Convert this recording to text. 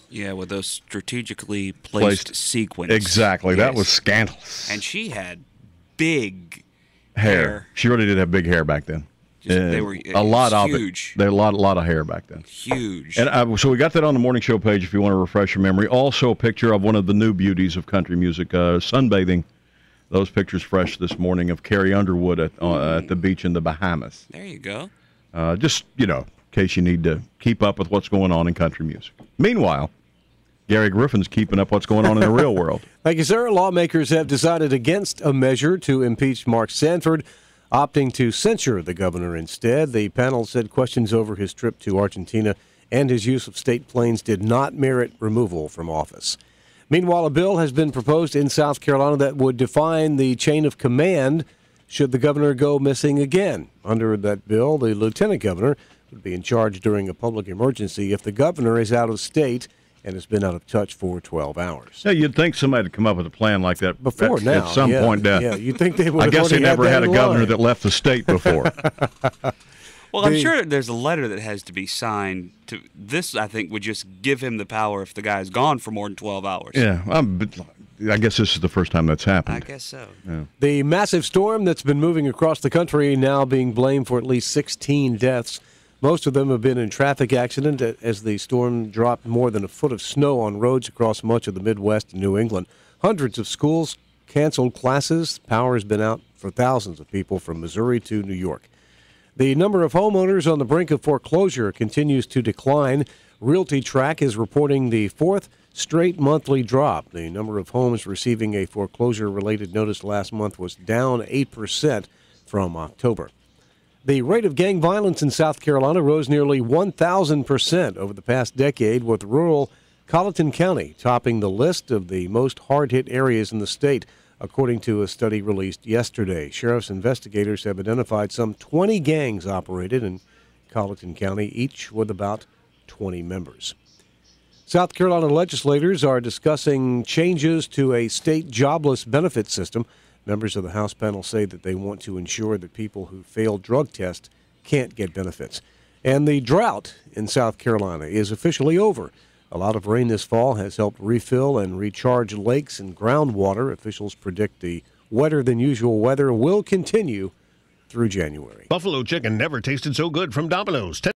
Yeah, with those strategically placed sequins. Exactly. Yes. That was scandalous. And she had big hair. She really did have big hair back then. They were a lot of huge. There a lot of hair back then. Huge. And so we got that on the morning show page if you want to refresh your memory. Also a picture of one of the new beauties of country music, sunbathing. Those pictures fresh this morning of Carrie Underwood at the beach in the Bahamas. There you go. Just, in case you need to keep up with what's going on in country music. Meanwhile, Gary Griffin's keeping up what's going on in the real world. Thank you, sir. Lawmakers have decided against a measure to impeach Mark Sanford, opting to censure the governor instead. The panel said questions over his trip to Argentina and his use of state planes did not merit removal from office. Meanwhile, a bill has been proposed in South Carolina that would define the chain of command should the governor go missing again. Under that bill, the lieutenant governor would be in charge during a public emergency if the governor is out of state and has been out of touch for 12 hours. Yeah, you'd think somebody would come up with a plan like that before now. At some point. Yeah, you'd think they would. I guess they never had a governor that left the state before. Well, I'm sure there's a letter that has to be signed. To this, I think, would just give him the power if the guy's gone for more than 12 hours. Yeah, I guess this is the first time that's happened. I guess so. Yeah. The massive storm that's been moving across the country now being blamed for at least 16 deaths. Most of them have been in traffic accident as the storm dropped more than a foot of snow on roads across much of the Midwest and New England. Hundreds of schools canceled classes. Power has been out for thousands of people from Missouri to New York. The number of homeowners on the brink of foreclosure continues to decline. RealtyTrack is reporting the fourth straight monthly drop. The number of homes receiving a foreclosure-related notice last month was down 8% from October. The rate of gang violence in South Carolina rose nearly 1,000% over the past decade, with rural Colleton County topping the list of the most hard-hit areas in the state, according to a study released yesterday. Sheriff's investigators have identified some 20 gangs operated in Colleton County, each with about 20 members. South Carolina legislators are discussing changes to a state jobless benefit system. Members of the House panel say that they want to ensure that people who fail drug tests can't get benefits. And the drought in South Carolina is officially over. A lot of rain this fall has helped refill and recharge lakes and groundwater. Officials predict the wetter-than-usual weather will continue through January. Buffalo chicken never tasted so good from Domino's.